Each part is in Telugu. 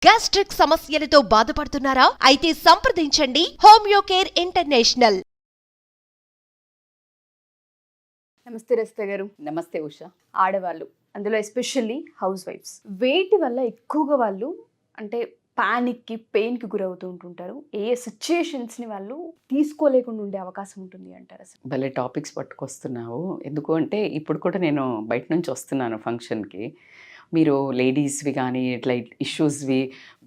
గ్యాస్ట్రిక్ సమస్యలతో బాధపడుతున్నారా? అయితే సంప్రదించండి హోమియో కేర్ ఇంటర్నేషనల్. నమస్తే రజిత గారు. నమస్తే ఉష. ఆడవాళ్ళు, అందులో ఎస్పెషల్లీ హౌస్ వైఫ్స్, వేటి వల్ల ఎక్కువగా వాళ్ళు అంటే పానిక్కి, పెయిన్కి గురవుతూ ఉంటుంటారు? ఏ సిచ్యుయేషన్స్ని వాళ్ళు తీసుకోలేకుండా ఉండే అవకాశం ఉంటుంది అంటారు? అసలు భలే టాపిక్స్ పట్టుకొస్తున్నావు. ఎందుకు అంటే ఇప్పుడు కూడా నేను బయట నుంచి వస్తున్నాను ఫంక్షన్కి. మీరు లేడీస్వి కానీ ఇట్లా ఇష్యూస్వి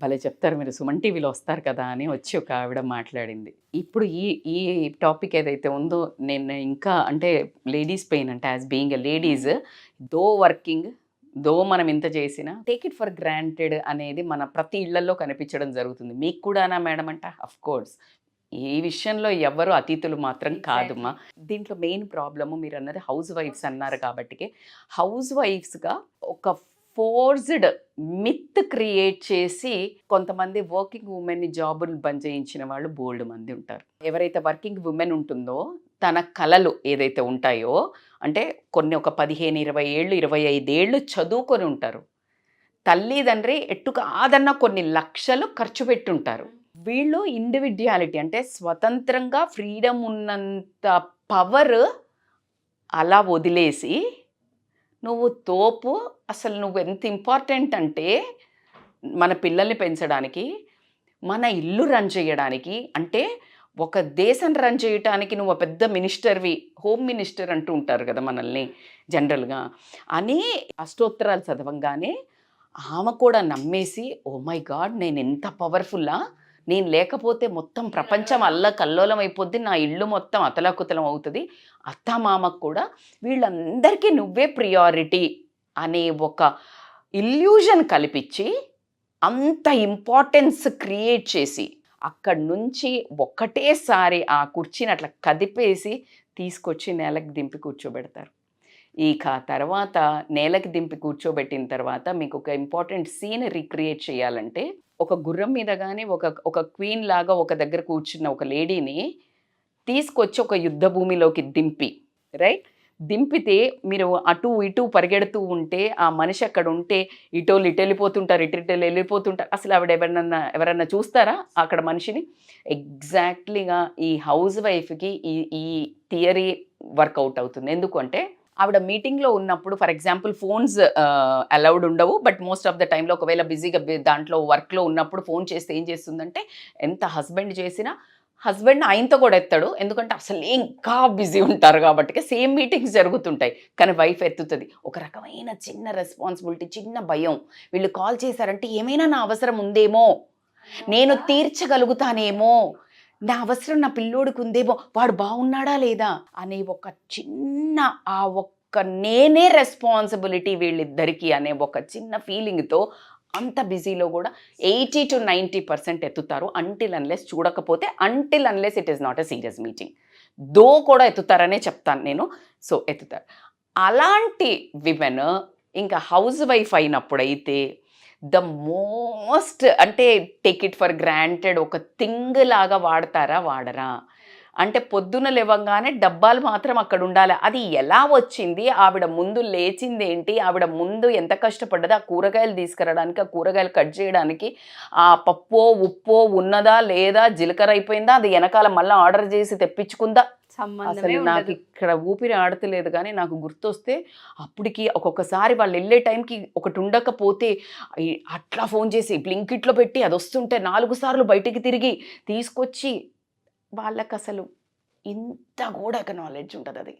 భలే చెప్తారు, మీరు సుమన్ టీవీలో వస్తారు కదా అని వచ్చి ఒక ఆవిడ మాట్లాడింది. ఇప్పుడు ఈ ఈ టాపిక్ ఏదైతే ఉందో నేను ఇంకా అంటే లేడీస్ పెయిన్ అంటే as being a ladies, though working, though మనం ఇంత చేసినా టేక్ ఇట్ ఫర్ గ్రాంటెడ్ అనేది మన ప్రతి ఇళ్లలో కనిపించడం జరుగుతుంది. మీకు కూడానా మేడం అంటే అఫ్ కోర్స్ ఈ విషయంలో ఎవరు అతిథులు మాత్రం కాదుమా. దీంట్లో మెయిన్ ప్రాబ్లము మీరు అన్నది హౌస్ వైఫ్స్ అన్నారు కాబట్టి, హౌస్ వైఫ్స్గా ఒక ఫోర్స్డ్ మిత్ క్రియేట్ చేసి కొంతమంది వర్కింగ్ ఉమెన్ని జాబులు బంద్ చేయించిన వాళ్ళు బోల్డ్ మంది ఉంటారు. ఎవరైతే వర్కింగ్ ఉమెన్ ఉంటుందో తన కళలు ఏదైతే ఉంటాయో, అంటే కొన్ని ఒక 15-20 ఏళ్ళు 25 ఏళ్ళు చదువుకొని ఉంటారు. తల్లిదండ్రి ఎట్టు కాదన్నా కొన్ని లక్షలు ఖర్చు పెట్టుంటారు. వీళ్ళు ఇండివిడ్యువాలిటీ అంటే స్వతంత్రంగా ఫ్రీడమ్ ఉన్నంత పవర్ అలా వదిలేసి నువ్వు తోపు, అసలు నువ్వు ఎంత ఇంపార్టెంట్ అంటే మన పిల్లల్ని పెంచడానికి, మన ఇల్లు రన్ చేయడానికి, అంటే ఒక దేశం రన్ చేయడానికి నువ్వు పెద్ద మినిస్టర్వి, హోమ్ మినిస్టర్ అంటూ ఉంటారు కదా మనల్ని జనరల్గా అని అష్టోత్తరాలు చదవంగానే ఆమె కూడా నమ్మేసి, ఓ మై గాడ్ నేను ఎంత పవర్ఫుల్లా, నేను లేకపోతే మొత్తం ప్రపంచం అల్లకల్లోలం అయిపోద్ది, నా ఇల్లు మొత్తం అతలాకుతలం అవుతుంది, అత్తమామకు కూడా వీళ్ళందరికీ నువ్వే ప్రియారిటీ అనే ఒక ఇల్యూజన్ కల్పించి అంత ఇంపార్టెన్స్ క్రియేట్ చేసి అక్కడి నుంచి ఒక్కటేసారి ఆ కుర్చీని అట్లా కదిపేసి తీసుకొచ్చి నేలకు దింపి కూర్చోబెడతారు. ఇక తర్వాత నేలకి దింపి కూర్చోబెట్టిన తర్వాత మీకు ఒక ఇంపార్టెంట్ సీన్ రీక్రియేట్ చేయాలంటే, ఒక గుర్రం మీద కానీ ఒక క్వీన్ లాగా ఒక దగ్గర కూర్చున్న ఒక లేడీని తీసుకొచ్చి ఒక యుద్ధ భూమిలోకి దింపి, రైట్, దింపితే మీరు అటు ఇటు పరిగెడుతూ ఉంటే ఆ మనిషి అక్కడ ఉంటే ఇటోళ్ళు ఇటు వెళ్ళిపోతుంటారు, ఇటు వెళ్ళిపోతుంటారు. అసలు ఆవిడ ఎవరన్నా చూస్తారా అక్కడ మనిషిని? ఎగ్జాక్ట్లీగా ఈ హౌస్ వైఫ్కి ఈ థియరీ వర్కౌట్ అవుతుంది. ఎందుకంటే ఆవిడ మీటింగ్లో ఉన్నప్పుడు ఫర్ ఎగ్జాంపుల్ ఫోన్స్ అలౌడ్ ఉండవు, బట్ మోస్ట్ ఆఫ్ ద టైంలో ఒకవేళ బిజీగా దాంట్లో వర్క్లో ఉన్నప్పుడు ఫోన్ చేస్తే ఏం చేస్తుందంటే, ఎంత హస్బెండ్ చేసినా హస్బెండ్ ఆయనతో కూడా ఎత్తాడు, ఎందుకంటే అసలు ఇంకా బిజీ ఉంటారు కాబట్టి సేమ్ మీటింగ్స్ జరుగుతుంటాయి, కానీ వైఫ్ ఎత్తుతుంది. ఒక రకమైన చిన్న రెస్పాన్సిబిలిటీ, చిన్న భయం, వీళ్ళు కాల్ చేశారంటే ఏమైనా నా అవసరం ఉందేమో, నేను తీర్చగలుగుతానేమో, నా అవసరం నా పిల్లోడికి ఉందేమో, వాడు బాగున్నాడా లేదా అనే ఒక చిన్న ఆ ఒక్క నేనే రెస్పాన్సిబిలిటీ వీళ్ళిద్దరికీ అనే ఒక చిన్న ఫీలింగ్తో అంత బిజీలో కూడా 80 to 90% ఎత్తుతారు. అంటిల్ అన్లెస్ చూడకపోతే, until unless it is not a serious meeting, though కూడా ఎత్తుతారనే చెప్తాను నేను. సో ఎత్తుతారు. అలాంటి విమెన్ ఇంకా హౌస్ వైఫ్ అయినప్పుడైతే ద మోస్ట్ అంటే టేక్ ఇట్ ఫర్ గ్రాంటెడ్ ఒక థింగ్ లాగా వాడతారా వాడరా అంటే, పొద్దున లేవంగానే డబ్బాలు మాత్రం అక్కడ ఉండాలి. అది ఎలా వచ్చింది, ఆవిడ ముందు లేచింది ఏంటి, ఆవిడ ముందు ఎంత కష్టపడ్డది, ఆ కూరగాయలు తీసుకురావడానికి, ఆ కూరగాయలు కట్ చేయడానికి, ఆ పప్పో ఉప్పో ఉన్నదా లేదా, జీలకర్ర అయిపోయిందా, అది వెనకాల మళ్ళీ ఆర్డర్ చేసి తెప్పించుకుందా, అసలు నాకు ఇక్కడ ఊపిరి ఆడతలేదు. కానీ నాకు గుర్తొస్తే అప్పటికి ఒక్కొక్కసారి వాళ్ళు వెళ్ళే టైంకి ఒకటి ఉండకపోతే అట్లా ఫోన్ చేసి బ్లింకిట్లో పెట్టి అది వస్తుంటే 4 సార్లు బయటికి తిరిగి తీసుకొచ్చి, వాళ్ళకి అసలు ఇంత కూడా నాలెడ్జ్ ఉంటుంది. అది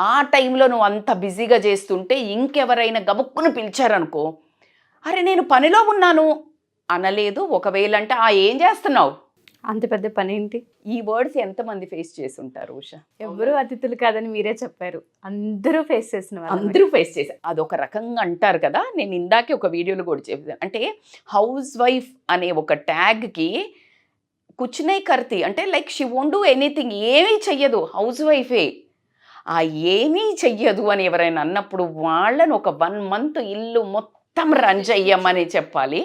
ఆ టైంలో నువ్వు అంత బిజీగా చేస్తుంటే ఇంకెవరైనా గబుక్కును పిలిచారనుకో, అరే నేను పనిలో ఉన్నాను అనలేదు. ఒకవేళ అంటే ఏం చేస్తున్నావు, అంత పెద్ద పని ఏంటి, ఈ వర్డ్స్ ఎంతమంది ఫేస్ చేసి ఉంటారు ఉష? ఎవరు అతిథులు కాదని మీరే చెప్పారు, అందరూ ఫేస్ చేసిన వాళ్ళు. అందరూ ఫేస్ చేశారు. అదొక రకంగా అంటారు కదా, నేను ఇందాకే ఒక వీడియోలో కూడా చెప్పాను. అంటే హౌస్ వైఫ్ అనే ఒక ట్యాగ్కి కుచ్చునై కర్తి అంటే like she won't do anything, ఏమీ చెయ్యదు, హౌస్ వైఫే. ఆ ఏమీ చెయ్యదు అని ఎవరైనా అన్నప్పుడు వాళ్ళని ఒక 1 month ఇల్లు మొత్తం రన్ చెయ్యమని చెప్పాలి.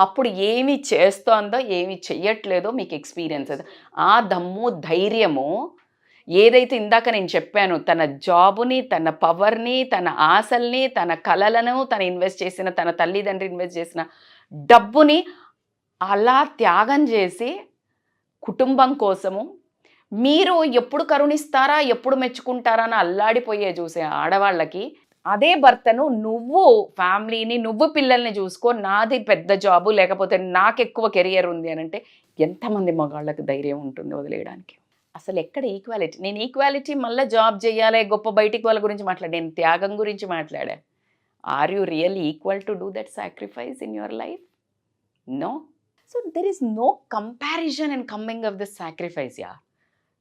అప్పుడు ఏమి చేస్తోందో ఏమి చెయ్యట్లేదో మీకు ఎక్స్పీరియన్స్. ఆ దమ్ము ధైర్యము ఏదైతే ఇందాక నేను చెప్పాను, తన జాబుని, తన పవర్ని, తన ఆశల్ని, తన కలలను, తన ఇన్వెస్ట్ చేసిన, తన తల్లిదండ్రి ఇన్వెస్ట్ చేసిన డబ్బుని అలా త్యాగం చేసి కుటుంబం కోసము మీరు ఎప్పుడు కరుణిస్తారా, ఎప్పుడు మెచ్చుకుంటారా అని అల్లాడిపోయే చూసే ఆడవాళ్ళకి అదే భర్తను నువ్వు ఫ్యామిలీని, నువ్వు పిల్లల్ని చూసుకో, నాది పెద్ద జాబు లేకపోతే నాకు ఎక్కువ కెరియర్ ఉంది అని అంటే ఎంతమంది మగాళ్ళకి ధైర్యం ఉంటుంది వదిలేయడానికి? అసలు ఎక్కడ ఈక్వాలిటీ? నేను ఈక్వాలిటీ మళ్ళీ జాబ్ చేయాలి, గొప్ప బయటికి వాళ్ళ గురించి మాట్లాడా, నేను త్యాగం గురించి మాట్లాడా. Are you really equal to do that sacrifice in your life? No. So there is no comparison and coming of the sacrifice yeah.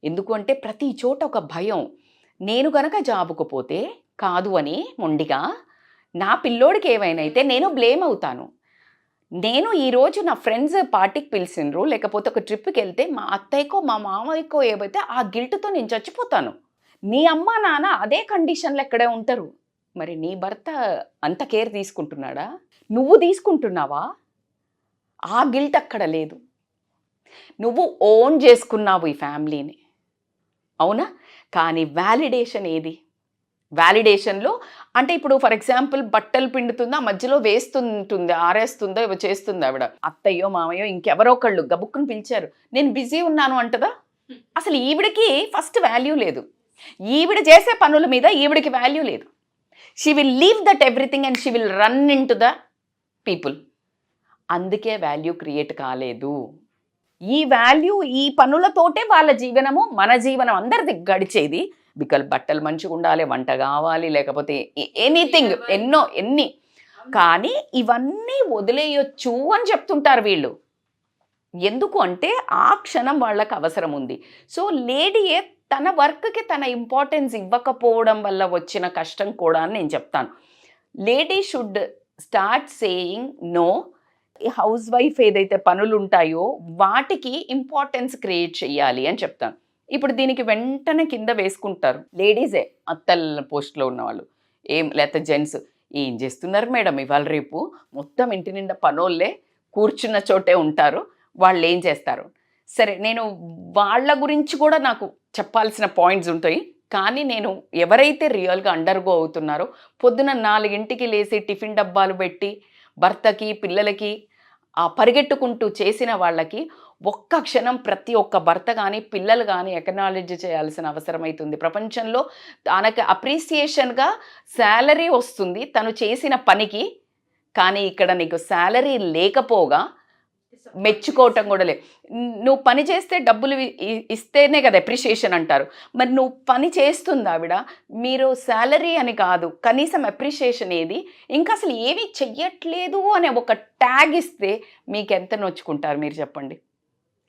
ఎందుకు అంటే ప్రతి చోట ఒక భయం. నేను గనక జాబుకు పోతే కాదు అని మొండిగా నా పిల్లోడికి ఏమైనా అయితే నేను బ్లేమ్ అవుతాను. నేను ఈరోజు నా ఫ్రెండ్స్ పార్టీకి పిలిచిండ్రు, లేకపోతే ఒక ట్రిప్కి వెళ్తే మా అత్తయ్యకో మా మామయ్యకో ఏమైతే ఆ గిల్ట్తో నేను చచ్చిపోతాను. నీ అమ్మ నాన్న అదే కండిషన్లో ఎక్కడే ఉంటారు. మరి నీ భర్త అంత కేర్ తీసుకుంటున్నాడా? నువ్వు తీసుకుంటున్నావా? ఆ గిల్ట్ అక్కడ లేదు. నువ్వు ఓన్ చేసుకున్నావు ఈ ఫ్యామిలీని, అవునా? కానీ వ్యాలిడేషన్ ఏది? వ్యాలిడేషన్లో అంటే ఇప్పుడు ఫర్ ఎగ్జాంపుల్ బట్టలు పిండుతుందా, మధ్యలో వేస్తుంటుంది, ఆరేస్తుందో ఇవి చేస్తుంది ఆవిడ, అత్తయ్యో మామయ్యో ఇంకెవరో ఒకళ్ళు గబుక్కుని పిలిచారు, నేను బిజీ ఉన్నాను అంటదా? అసలు ఈవిడికి ఫస్ట్ వాల్యూ లేదు. ఈవిడ చేసే పనుల మీద ఈవిడికి వాల్యూ లేదు. She will leave that everything and she will run in to the people. అందుకే వాల్యూ క్రియేట్ కాలేదు. ఈ వాల్యూ ఈ పనులతోటే వాళ్ళ జీవనము, మన జీవనం అందరిది గడిచేది. బికాజ్ బట్టలు మంచిగా ఉండాలి, వంట కావాలి, లేకపోతే ఎనీథింగ్ ఎన్ని కానీ ఇవన్నీ వదిలేయొచ్చు అని చెప్తుంటారు వీళ్ళు. ఎందుకు అంటే ఆ క్షణం వాళ్ళకి అవసరం ఉంది. సో లేడీయే తన వర్క్కి తన ఇంపార్టెన్స్ ఇవ్వకపోవడం వల్ల వచ్చిన కష్టం కూడా అని నేను చెప్తాను. Lady should start saying no. Housewife ఏదైతే పనులు ఉంటాయో వాటికి ఇంపార్టెన్స్ క్రియేట్ చేయాలి అని చెప్తాను. ఇప్పుడు దీనికి వెంటనే కింద వేసుకుంటారు లేడీసే, అత్తల పోస్ట్లో ఉన్నవాళ్ళు, లేకపోతే జెంట్స్ ఏం చేస్తున్నారు మేడం ఇవాళ రేపు, మొత్తం ఇంటి నిండా పనోళ్ళే కూర్చున్న చోటే ఉంటారు, వాళ్ళు ఏం చేస్తారు? సరే, నేను వాళ్ళ గురించి కూడా నాకు చెప్పాల్సిన పాయింట్స్ ఉంటాయి. కానీ నేను ఎవరైతే రియల్గా అండర్గో అవుతున్నారో, పొద్దున 4 లేసి టిఫిన్ డబ్బాలు పెట్టి భర్తకి పిల్లలకి పరిగెట్టుకుంటూ చేసిన వాళ్ళకి ఒక్క క్షణం ప్రతి ఒక్క భర్త కానీ పిల్లలు కానీ ఎక్నాలెడ్జ్ చేయాల్సిన అవసరం అవుతుంది. ప్రపంచంలో తనకి అప్రిసియేషన్గా శాలరీ వస్తుంది తను చేసిన పనికి, కానీ ఇక్కడ నీకు శాలరీ లేకపోగా మెచ్చుకోవటం కూడా లేదు. నువ్వు పని చేస్తే డబ్బులు ఇస్తేనే కదా అప్రిషియేషన్ అంటారు. మరి నువ్వు పని చేస్తుంది ఆవిడ, మీరు శాలరీ అని కాదు, కనీసం అప్రిషియేషన్ ఏది? ఇంకా అసలు ఏవి చెయ్యట్లేదు అనే ఒక ట్యాగ్ ఇస్తే మీకు ఎంత నొచ్చుకుంటారు మీరు చెప్పండి?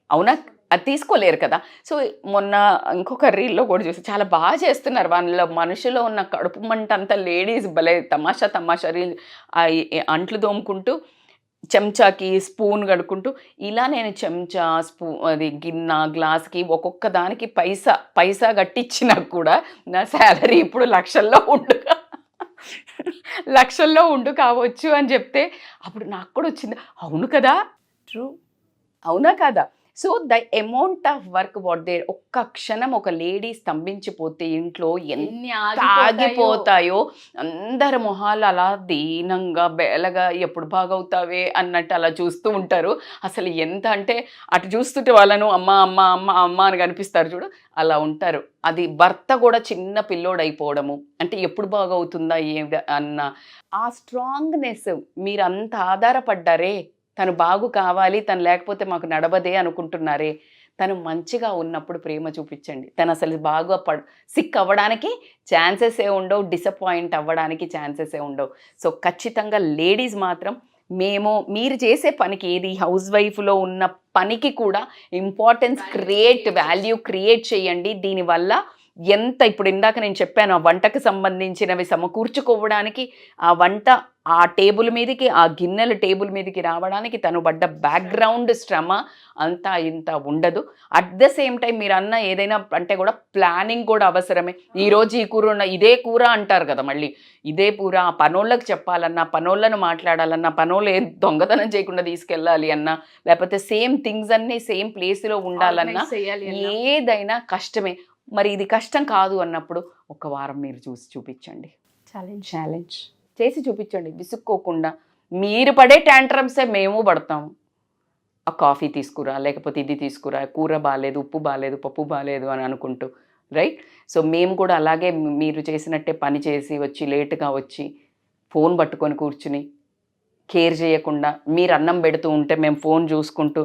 అవునా? అది తీసుకోలేరు కదా. సో మొన్న ఇంకొక రీల్లో కూడా చూసి చాలా బాగా చేస్తున్నారు. వాళ్ళ మనుషులో ఉన్న కడుపు మంట అంతా లేడీస్ భలే తమాషా రీల్ అంట్లు దోముకుంటూ చెంచాకి స్పూన్ కడుక్కుంటూ ఇలా నేను చెంచా అది గిన్నె గ్లాస్కి ఒక్కొక్క దానికి పైసా కట్టించినా కూడా నా శాలరీ ఇప్పుడు లక్షల్లో ఉండు కావచ్చు అని చెప్తే అప్పుడు నాకు కూడా వచ్చింది, అవును కదా, ట్రూ, అవునా కదా? So the amount of work what they, ఒక్క క్షణం ఒక లేడీ స్తంభించిపోతే ఇంట్లో ఎన్ని ఆగిపోతాయో. అందరి మొహాలు అలా దీనంగా బేలగా ఎప్పుడు బాగవుతావే అన్నట్టు అలా చూస్తూ ఉంటారు. అసలు ఎంత అంటే అటు చూస్తుంటే వాళ్ళను అమ్మ అమ్మ అమ్మ అమ్మ అని కనిపిస్తారు చూడు, అలా ఉంటారు. అది భర్త కూడా చిన్న పిల్లోడైపోవడము, అంటే ఎప్పుడు బాగవుతుందా అన్న ఆ స్ట్రాంగ్నెస్. మీరు అంత ఆధారపడ్డారే, తను బాగు కావాలి, తను లేకపోతే మాకు నడవదే అనుకుంటున్నారే, తను మంచిగా ఉన్నప్పుడు ప్రేమ చూపించండి. తను అసలు బాగా సిక్ అవ్వడానికి ఛాన్సెసే ఉండవు, డిసప్పాయింట్ అవ్వడానికి ఛాన్సెసే ఉండవు. సో ఖచ్చితంగా లేడీస్ మాత్రం మీరు చేసే పనికి, ఏది హౌస్ వైఫ్లో ఉన్న పనికి కూడా ఇంపార్టెన్స్ వాల్యూ క్రియేట్ చేయండి. దీనివల్ల ఎంత ఇప్పుడు ఇందాక నేను చెప్పాను, ఆ వంటకు సంబంధించినవి సమకూర్చుకోవడానికి, ఆ వంట ఆ టేబుల్ మీదకి, ఆ గిన్నెల టేబుల్ మీదకి రావడానికి తను పడ్డ బ్యాక్గ్రౌండ్ శ్రమ అంతా ఇంత ఉండదు. అట్ ద సేమ్ టైం మీరు అన్న ఏదైనా అంటే కూడా ప్లానింగ్ కూడా అవసరమే. ఈరోజు ఈ కూర ఇదే కూర అంటారు కదా, మళ్ళీ ఇదే కూర ఆ పనోళ్ళకి చెప్పాలన్నా, పనోళ్ళను మాట్లాడాలన్నా, పనోళ్ళు ఏం దొంగతనం చేయకుండా తీసుకెళ్ళాలి అన్నా, లేకపోతే సేమ్ థింగ్స్ అన్నీ సేమ్ ప్లేస్లో ఉండాలన్నా ఏదైనా కష్టమే. మరి ఇది కష్టం కాదు అన్నప్పుడు ఒక వారం మీరు చూసి చూపించండి, ఛాలెంజ్ చేసి చూపించండి. విసుక్కోకుండా మీరు పడే ట్యాంట్రమ్సే మేము పడతాము. ఆ కాఫీ తీసుకురా, లేకపోతే ఇది తీసుకురా, కూర బాగాలేదు, ఉప్పు బాగాలేదు, పప్పు బాగాలేదు అని అనుకుంటూ, రైట్? సో మేము కూడా అలాగే మీరు చేసినట్టే పని చేసి వచ్చి లేటుగా వచ్చి ఫోన్ పట్టుకొని కూర్చుని కేర్ చేయకుండా మీరు అన్నం పెడుతూ ఉంటే మేము ఫోన్ చూసుకుంటూ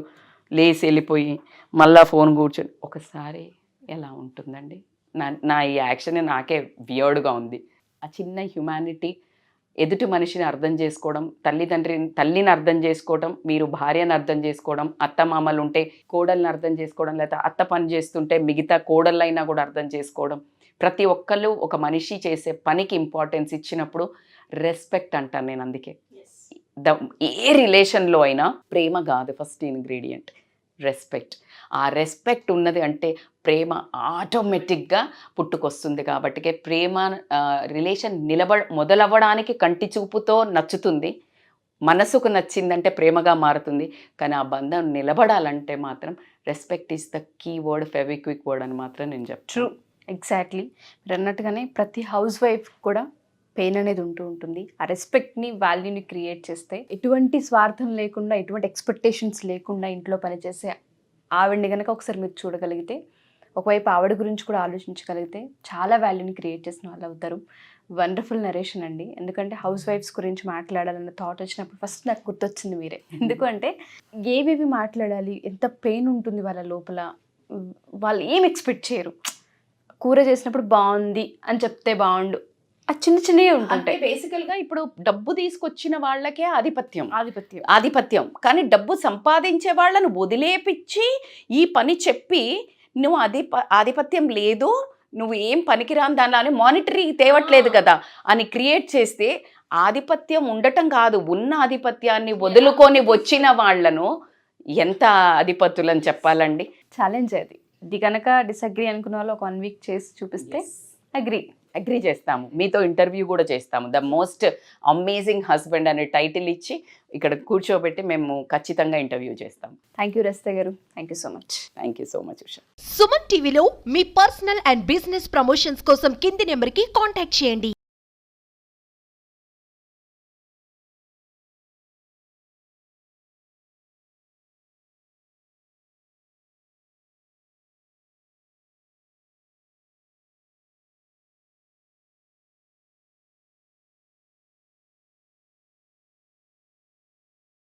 లేసి వెళ్ళిపోయి మళ్ళీ ఫోన్ కూర్చొని ఒకసారి ఎలా ఉంటుందండి? నా ఈ యాక్షన్ నాకే వియర్డ్గా ఉంది. ఆ చిన్న హ్యుమానిటీ, ఎదుటి మనిషిని అర్థం చేసుకోవడం, తల్లిని అర్థం చేసుకోవడం, మీరు భార్యను అర్థం చేసుకోవడం, అత్త మామలు ఉంటే కోడల్ని అర్థం చేసుకోవడం, లేదా అత్త పని చేస్తుంటే మిగతా కోడళ్ళైనా కూడా అర్థం చేసుకోవడం. ప్రతి ఒక్కళ్ళు ఒక మనిషి చేసే పనికి ఇంపార్టెన్స్ ఇచ్చినప్పుడు రెస్పెక్ట్ అంటాను నేను. అందుకే ఏ రిలేషన్లో అయినా ప్రేమ కాదు ఫస్ట్ ఇంగ్రీడియంట్, రెస్పెక్ట్. ఆ రెస్పెక్ట్ ఉన్నది అంటే ప్రేమ ఆటోమేటిక్గా పుట్టుకొస్తుంది. కాబట్టి ప్రేమ రిలేషన్ మొదలవ్వడానికి కంటి చూపుతో నచ్చుతుంది, మనసుకు నచ్చిందంటే ప్రేమగా మారుతుంది. కానీ ఆ బంధం నిలబడాలంటే మాత్రం respect is the key word, Fevikwik word అని మాత్రం నేను చెప్తాను. True, exactly. మీరు అన్నట్టుగానే ప్రతి హౌస్ వైఫ్ కూడా పెయిన్ అనేది ఉంటుంది. ఆ రెస్పెక్ట్ని, వాల్యూని క్రియేట్ చేస్తే ఎటువంటి స్వార్థం లేకుండా, ఎటువంటి ఎక్స్పెక్టేషన్స్ లేకుండా ఇంట్లో పనిచేసే ఆవిడని కనుక ఒకసారి మీరు చూడగలిగితే, ఒకవైపు ఆవిడ గురించి కూడా ఆలోచించగలిగితే చాలా వాల్యూని క్రియేట్ చేసిన వాళ్ళు అవుతారు. వండర్ఫుల్ నరేషన్ అండి. ఎందుకంటే హౌస్ వైఫ్స్ గురించి మాట్లాడాలన్న థాట్ వచ్చినప్పుడు ఫస్ట్ నాకు గుర్తొచ్చింది మీరే. ఎందుకంటే ఏవేవి మాట్లాడాలి, ఎంత పెయిన్ ఉంటుంది వాళ్ళ లోపల, వాళ్ళు ఏం ఎక్స్పెక్ట్ చేయరు. కూర చేసినప్పుడు బాగుంది అని చెప్తే బాగుండు, ఆ చిన్నవి ఉంటుంటాయి. బేసికల్గా ఇప్పుడు డబ్బు తీసుకొచ్చిన వాళ్ళకే ఆధిపత్యం. కానీ డబ్బు సంపాదించే వాళ్ళను వదిలేపిచ్చి ఈ పని చెప్పి నువ్వు ఆధిపత్యం లేదు, నువ్వు ఏం పనికిరాని దానిలో మానిటరీ తేవట్లేదు కదా అని క్రియేట్ చేస్తే ఆధిపత్యం ఉండటం కాదు, ఉన్న ఆధిపత్యాన్ని వదులుకొని వచ్చిన వాళ్ళను ఎంత అధిపతులని చెప్పాలండి. ఛాలెంజ్ అది. ఇది కనుక డిసగ్రీ అనుకున్న వాళ్ళు ఒక 1 వీక్ చేసి చూపిస్తే అగ్రీ చేస్తాము. మీతో ఇంటర్వ్యూ కూడా చేస్తాము. ద మోస్ట్ అమేజింగ్ హస్బెండ్ అనే టైటిల్ ఇచ్చి ఇక్కడ కూర్చోబెట్టి మేము ఖచ్చితంగా ఇంటర్వ్యూ చేస్తాం. థ్యాంక్ యూ రజిత గారు. Thank you so much. Usha. Suman టీవీలో మీ పర్సనల్ అండ్ బిజినెస్ ప్రమోషన్స్ కోసం కింది నెంబర్కి కాంటాక్ట్ చేయండి.